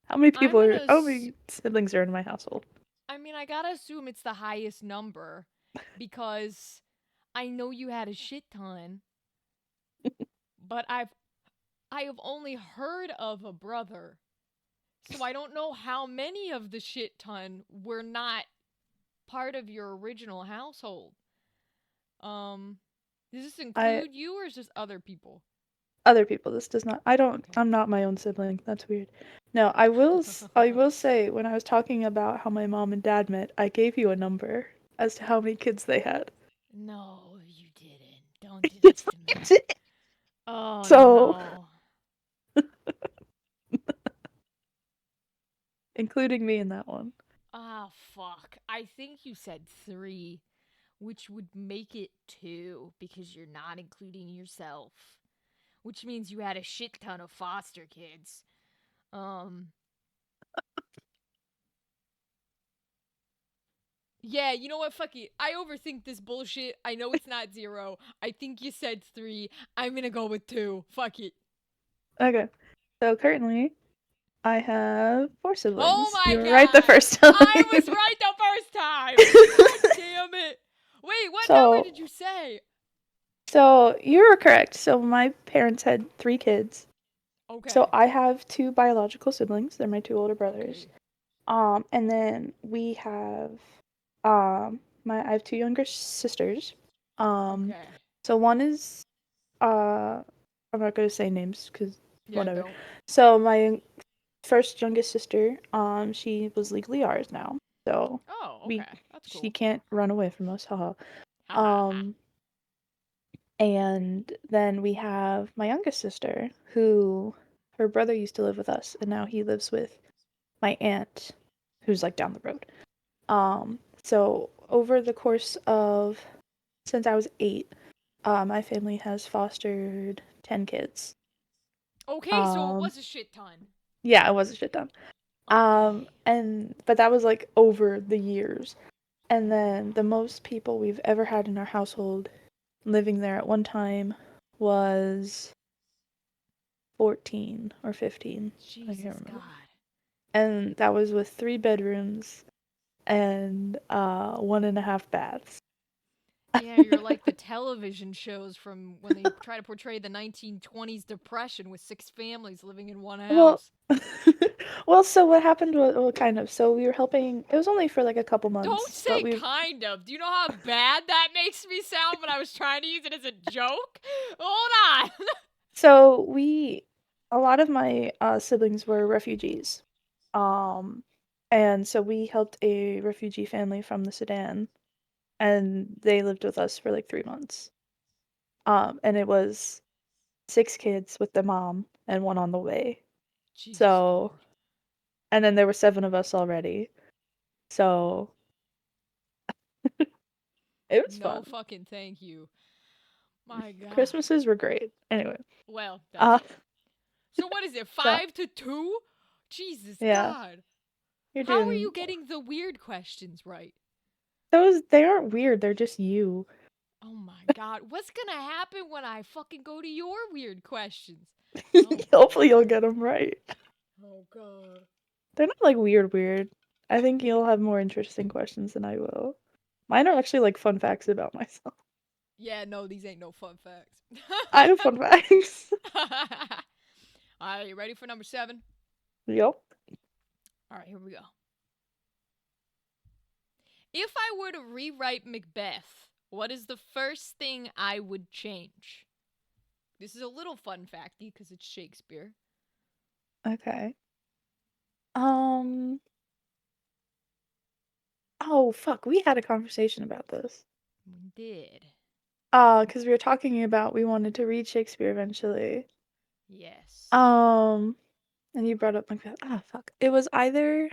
I'm gonna. How many siblings are in my household? I mean, I gotta assume it's the highest number because I know you had a shit ton, but I have only heard of a brother, so I don't know how many of the shit ton were not part of your original household. Um, does this I include you or is this other people? Other people. This does not. Okay. I'm not my own sibling. That's weird. No, I will say when I was talking about how my mom and dad met, I gave you a number as to how many kids they had. No, you didn't. Don't do Yes, this to I me. did. Oh So, no. including me in that one. Ah, fuck. I think you said three, which would make it two because you're not including yourself, which means you had a shit ton of foster kids. Um, yeah, you know what? Fuck it. I overthink this bullshit. I know it's not zero. I think you said three. I'm gonna go with two. Fuck it. Okay. So currently, I have four Oh siblings. my You were right the god! first time. I was right the first time! God damn it! Wait, what number so, did you say? so you were correct. So my parents had three kids. So Okay. I have two biological siblings. They're my two older brothers. Okay. And then we have my I have two younger sisters. Um, Okay. so one is uh I'm not gonna say names because Yeah, whatever. don't. So my first youngest sister, she was legally ours now. So Oh, we okay. That's she cool. can't run away from us, haha. Ha ha ha. Um, and then we have my youngest sister who her brother used to live with us and now he lives with my aunt who's like down the road. So over the course of since I was 8, my family has fostered 10 kids. Okay, so it Um, was a shit ton. yeah, it was a shit ton. Okay. And but that was like over the years. And then the most people we've ever had in our household living there at one time was 14 or 15. I can't Jesus remember. God. And that was with 3 bedrooms and one and a half baths. Yeah, you're like the television shows from when they try to portray the 1920s depression with six families living in one Well, house. well, so what happened was, well, kind of. So we were helping. It was only for like a couple Don't months, but say kind of. Do you know how bad that makes me sound when I was trying to use it as a joke? Hold on. so a lot of my siblings were refugees, um, and so we helped a refugee family from the Sudan, and they lived with us for like 3 months. And it was 6 kids with the mom and one on the way. Jesus So, Lord. and then there were 7 of us already. So it was No fun. fucking thank you. My God. Christmases were great. Anyway, Well, that's uh, good. So what is it? so 5 to 2? Jesus yeah, God. you're How are you doing getting the weird questions right? those. They aren't weird. They're just you. Oh my God. What's gonna happen when I fucking go to your weird questions? Oh Hopefully, you'll God. get them right. Oh God. They're not like weird, weird. I think you'll have more interesting questions than I will. Mine are actually like fun facts about myself. Yeah, no, these ain't no fun facts. I have fun facts. Alright, you ready for number 7? Yup. Alright, here we go. If I were to rewrite Macbeth, what is the first thing I would change? This is a little fun facty because it's Shakespeare. Okay. Um. Oh fuck, we had a conversation about this. We did. Because we were talking about we wanted to read Shakespeare eventually. Yes. Um, and you brought up Macbeth. Ah, fuck. It was either.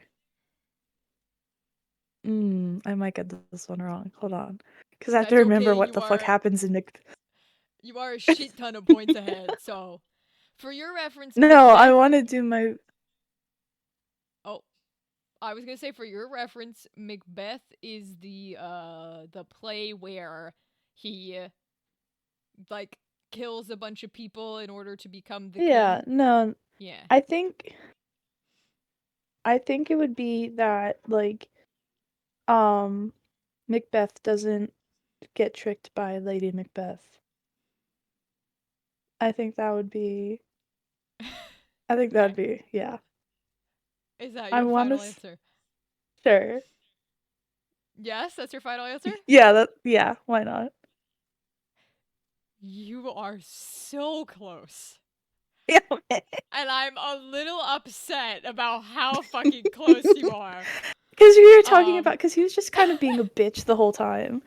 I might get this one wrong. Hold on, because I have to That's remember okay. what the fuck happens in Macbeth. You are a shit ton of points ahead. So, For your reference, No, I Macbeth. want to do my. Oh, I was gonna say for your reference, Macbeth is the play where he like kills a bunch of people in order to become the Yeah, king. no, Yeah. I think I think it would be that like um Macbeth doesn't get tricked by Lady Macbeth. I think that would be I think that'd Okay. be yeah. Is that I your want final to answer? sure. Yes, that's your final answer? Yeah, yeah, why not? You are so close. Yeah. And I'm a little upset about how fucking close you are. Cuz we were talking Um about cuz he was just kind of being a bitch the whole time.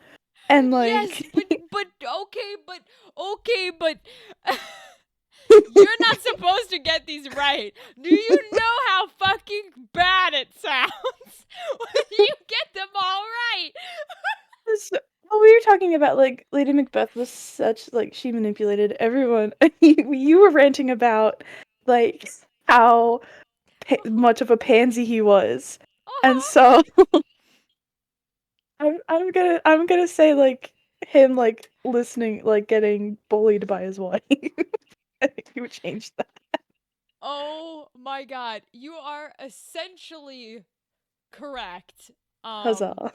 And yes, like but okay, but you're not supposed to get these right. Do you know how fucking bad it sounds when you get them all right? well, we were talking about like Lady Macbeth was such like she manipulated everyone. You were ranting about like how much of a pansy he was, and Uh-huh. so I'm gonna say like him like listening like getting bullied by his wife. I think he would change that. Oh my god, you are essentially correct. Um Huzzah!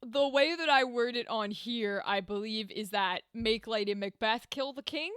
the way that I word it on here, I believe, is that make Lady Macbeth kill the king.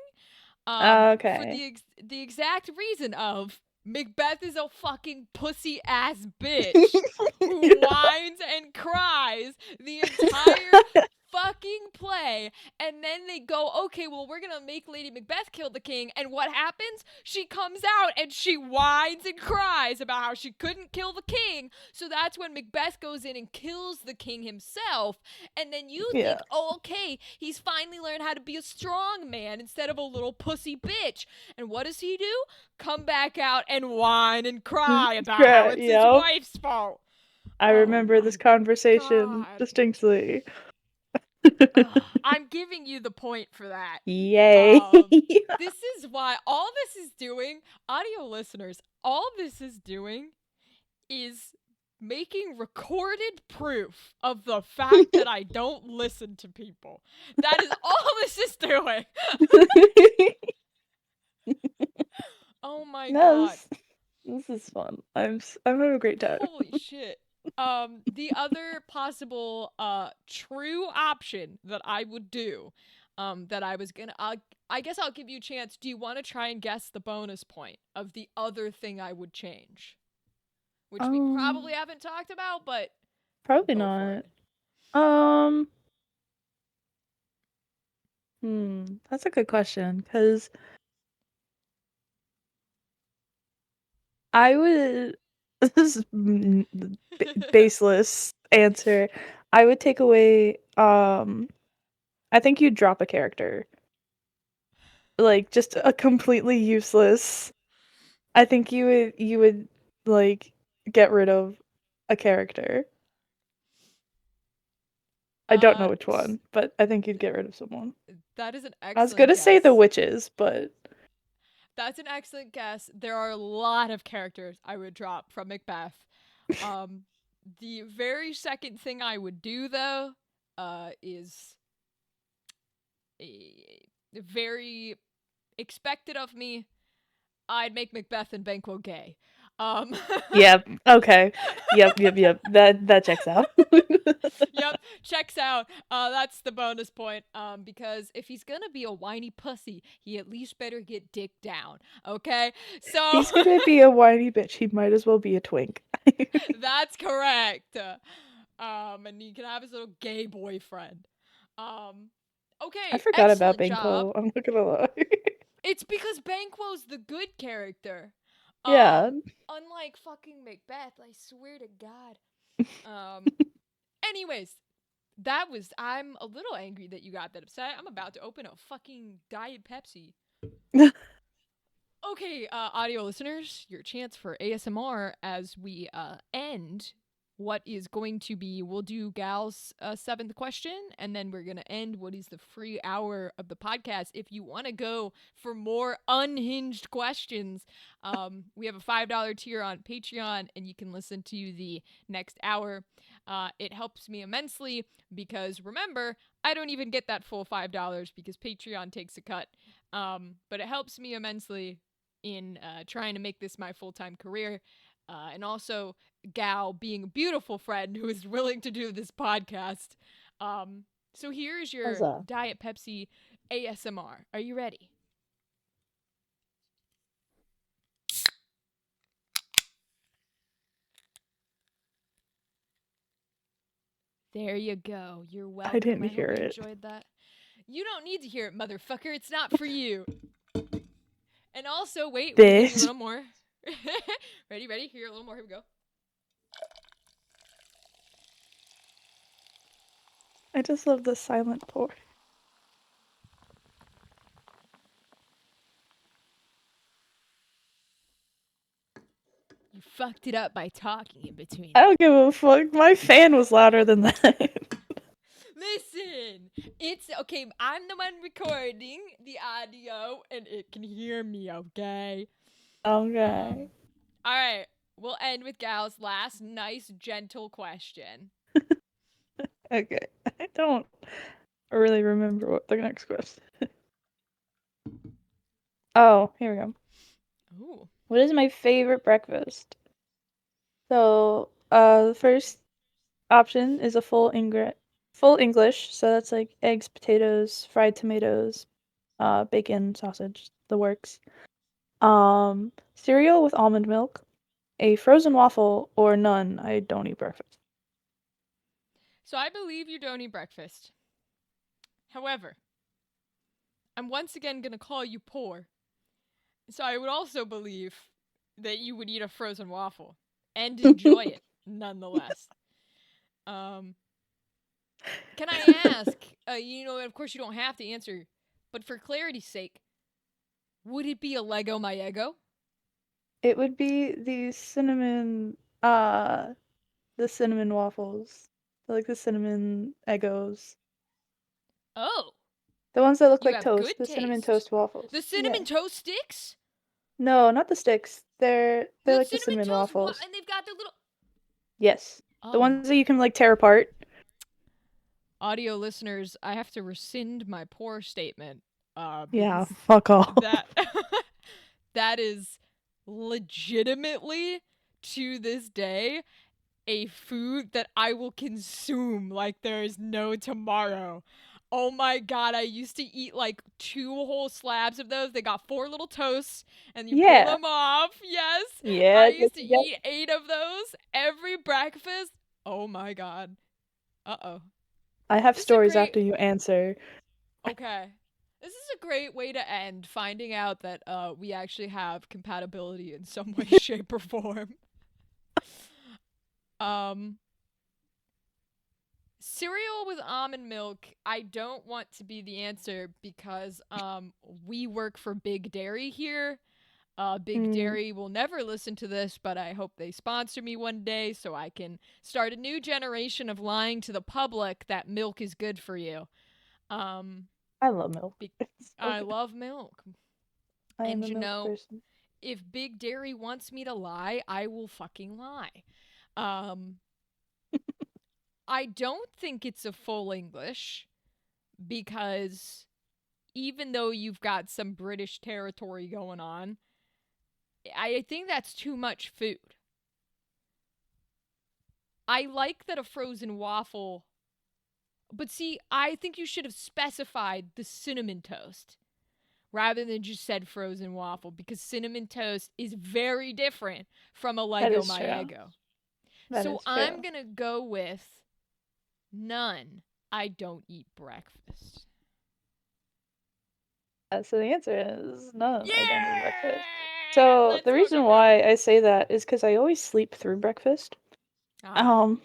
For Okay. the exact reason of Macbeth is a fucking pussy ass bitch who whines and cries the entire fucking play, and then they go, okay, well, we're gonna make Lady Macbeth kill the king, and what happens? She comes out and she whines and cries about how she couldn't kill the king, so that's when Macbeth goes in and kills the king himself, and then you Yeah. think, oh, okay, he's finally learned how to be a strong man instead of a little pussy bitch, and what does he do? Come back out and whine and cry about how it's his Yep. wife's fault. I Oh remember this my conversation god. distinctly. Ugh, I'm giving you the point for that. Yay. Um, this is why all this is doing, audio listeners, all this is doing is making recorded proof of the fact that I don't listen to people. That is all this is doing. Oh my No, god. this is fun. I'm having a great time. Holy shit. The other possible true option that I would do, that I was gonna I guess I'll give you a chance. Do you want to try and guess the bonus point of the other thing I would change? Which we probably Um, haven't talked about, but probably go for not. it. Um, that's a good question because I would. This is baseless answer. I would take away. I think you'd drop a character, like just a completely useless. I think you would like get rid of a character. I don't know which one, but I think you'd get rid of someone. That is an I was excellent gonna say the guess. witches, but That's an excellent guess. There are a lot of characters I would drop from Macbeth. Um, the very second thing I would do though, is very expected of me. I'd make Macbeth and Banquo gay. Um, yep. Okay. Yep. That checks out. yep, checks out. That's the bonus point. Because if he's gonna be a whiny pussy, he at least better get dick down. Okay, so He's gonna be a whiny bitch. He might as well be a twink. that's correct. And he can have his little gay boyfriend. Um, I okay, forgot about excellent job. Banquo. I'm not gonna lie. It's because Banquo's the good character. Yeah. Unlike fucking Macbeth, I swear to God. Um, anyways, I'm a little angry that you got that upset. I'm about to open a fucking Diet Pepsi. Okay, audio listeners, your chance for ASMR as we end what is going to be, we'll do Gal's seventh question, and then we're going to end what is the free hour of the podcast. If you want to go for more unhinged questions, we have a $5 tier on Patreon, and you can listen to the next hour. It helps me immensely because remember, I don't even get that full $5 because Patreon takes a cut. But it helps me immensely in trying to make this my full-time career. And also Gal being a beautiful friend who is willing to do this podcast. So here's your Huzzah. Diet Pepsi ASMR. Are you ready? There you go. You're welcome. I didn't I hear hope you it. enjoyed that. You don't need to hear it, motherfucker. It's not for you. And also, wait, we're gonna give you a Bitch. little more. Ready? Here, a little more. Here we go. I just love the silent pour. You fucked it up by talking in between. I don't give a fuck. My fan was louder than that. Listen, it's okay. I'm the one recording the audio, and it can hear me. Okay. Okay. All right. We'll end with Gal's last nice, gentle question. Okay. I don't really remember what the next question. Oh, here we go. Ooh. What is my favorite breakfast? So, the first option is a full English. So that's like eggs, potatoes, fried tomatoes, bacon, sausage, the works. Cereal with almond milk, a frozen waffle, or none. I don't eat breakfast. So I believe you don't eat breakfast. However, I'm once again gonna call you poor. So I would also believe that you would eat a frozen waffle and enjoy it nonetheless. Um, can I ask? Of course you don't have to answer, but for clarity's sake, would it be a Lego My Eggo? It would be the cinnamon waffles. Like the cinnamon Eggos. Oh, The ones that look you like have toast, good the cinnamon taste. toast waffles. The Yeah. cinnamon toast sticks? No, not the sticks. They're The like the cinnamon cinnamon toast, waffles. and they've got the little. Yes. The Oh, ones that you can like tear apart. audio listeners, I have to rescind my poor statement. Yeah, Because fuck off. that that is legitimately to this day a food that I will consume like there is no tomorrow. Oh my god, I used to eat like 2 whole slabs of those. They got 4 little toasts and you pull Yeah. them off. Yes. I Yeah, used to yep. eat 8 of those every breakfast. Oh my god. Uh-oh. I have This is a stories great after you answer. Okay. This is a great way to end, finding out that we actually have compatibility in some way, shape, or form. Um, cereal with almond milk, I don't want to be the answer because we work for Big Dairy here. Big Mm, Dairy will never listen to this, but I hope they sponsor me one day so I can start a new generation of lying to the public that milk is good for you. Um, I love milk. be- It's so I good. love milk. I am And a you milk know, person. if Big Dairy wants me to lie, I will fucking lie. Um, I don't think it's a full English because even though you've got some British territory going on, I think that's too much food. I like that a frozen waffle, but see, I think you should have specified the cinnamon toast rather than just said frozen waffle because cinnamon toast is very different from a That Lego is My true. Eggo. That So is I'm true. going to go with none. I don't eat breakfast. So the answer is none. I don't eat breakfast. Yeah! So Let's the fucking reason go. why I say that is because I always sleep through breakfast. Ah, Um,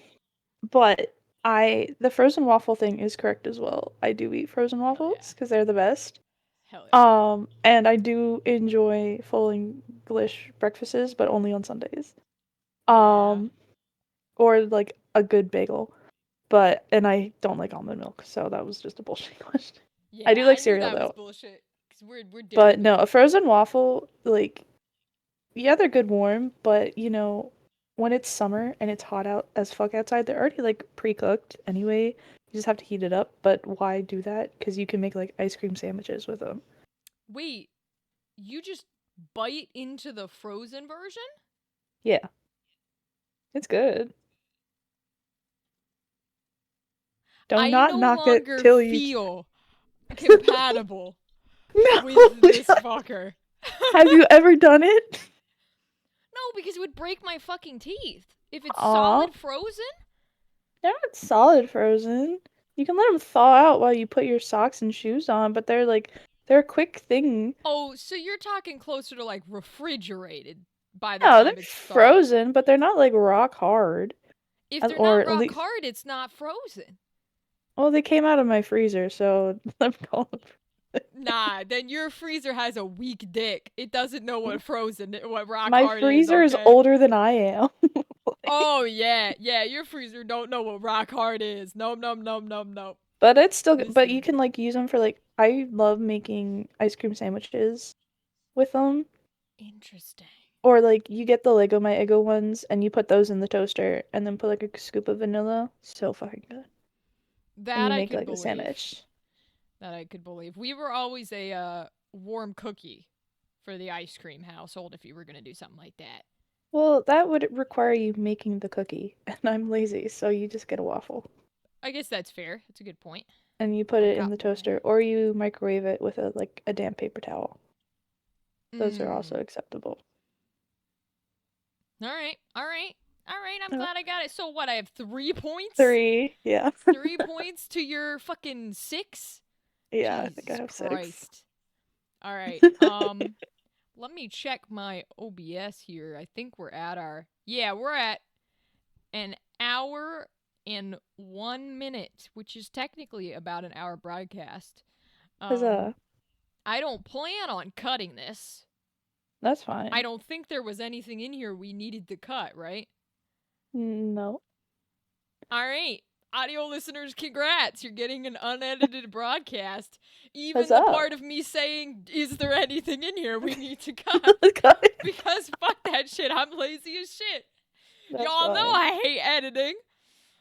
but the frozen waffle thing is correct as well. I do eat frozen hell yeah. waffles because they're the best. Hell yeah. And I do enjoy full English breakfasts, but only on Sundays. Yeah. Um, or like a good bagel. And I don't like almond milk, so that was just a bullshit question. I Yeah, do like I knew cereal that was though. bullshit. Cause we're Dairy But no, a Queen. frozen waffle, like, yeah, they're good warm, but when it's summer and it's hot out as fuck outside, they're already like pre-cooked anyway. You just have to heat it up. But why do that? Because you can make like ice cream sandwiches with them. Wait, you just bite into the frozen version? Yeah, it's good. Don't I not no knock it longer till you. feel compatible No, with this fucker. have you ever done it? No, because it would break my fucking teeth. If it's Aw, solid frozen? they're not solid frozen. You can let them thaw out while you put your socks and shoes on, but they're a quick thing. Oh, so you're talking closer to like refrigerated by the No, they're time it's thawed. frozen, but they're not like rock hard. If they're Or not at rock least, hard, it's not frozen. well, they came out of my freezer, so I'm calling. Nah, then your freezer has a weak dick. It doesn't know what rock My hard is, freezer is okay? older than I am. Oh yeah, yeah, your freezer don't know what rock hard is. Nope, nope, nope, nope, nope. But it's still, but you Listen, can like use them for like, I love making ice cream sandwiches with them. interesting. Or like you get the Lego My Eggo ones and you put those in the toaster and then put like a scoop of vanilla. So fucking good. And That you I make could like a believe. sandwich. That I could believe. We were always a warm cookie for the ice cream household if you were gonna do something like that. Well, that would require you making the cookie, and I'm lazy, so you just get a waffle. I guess that's fair. That's a good point. And you put I've it in got the my. toaster or you microwave it with a damp paper towel. Those are also Mm. acceptable. All right, all right, all right. I'm Uh, glad I got it. So what? I have 3 points. 3, yeah. 3 points to your fucking 6. Yeah, I think I Jesus have 6. Christ. All right. Let me check my OBS here. I think we're at our. Yeah, we're at an hour and 1 minute, which is technically about an hour broadcast. Um, Huzzah. I don't plan on cutting this. That's I fine. don't think there was anything in here we needed to cut, right? No. All right. Audio listeners, congrats. You're getting an unedited broadcast. Even the Huzzah. part of me saying, is there anything in here we need to cut? Because fuck that shit. I'm lazy as shit. That's Y'all know fine. I hate editing.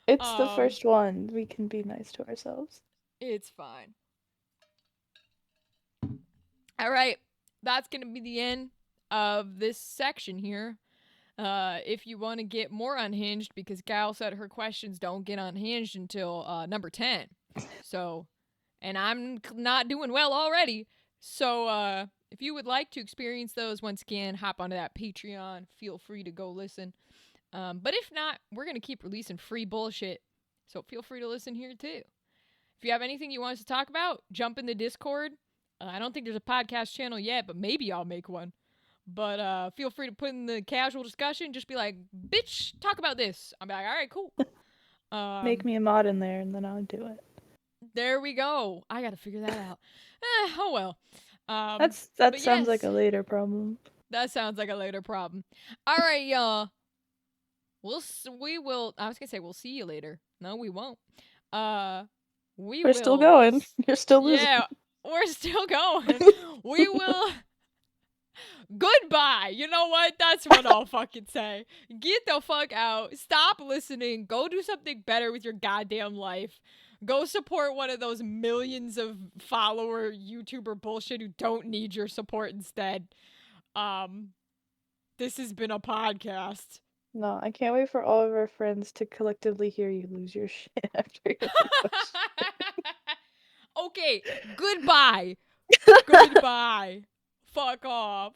It's the Um, first one. We can be nice to ourselves. it's fine. All right. That's going to be the end of this section here. If you want to get more unhinged, because Kyle said her questions don't get unhinged until number 10. So, and I'm not doing well already. So, if you would like to experience those, once again, hop onto that Patreon. Feel free to go listen. But if not, we're going to keep releasing free bullshit. So feel free to listen here too. If you have anything you want us to talk about, jump in the Discord. I don't think there's a podcast channel yet, but maybe I'll make one. But feel free to put in the casual discussion. Just be like, bitch, talk about this. I'll be like, all right, cool. Make me a mod in there and then I'll do it. There we go. I got to figure that out. Oh well. That But sounds like yes, a later problem. that sounds like a later problem. All right, y'all. We will. I was gonna say we'll see you later. No, we won't. Uh, we We're still will. going. You're still losing. Yeah, we're still going. We will. Goodbye. You know what? That's what I'll fucking say. Get the fuck out. Stop listening. Go do something better with your goddamn life. Go support one of those millions of follower YouTuber bullshit who don't need your support instead. Um, this has been a podcast. No, I can't wait for all of our friends to collectively hear you lose your shit after your question. Okay, goodbye. Goodbye. Fuck off.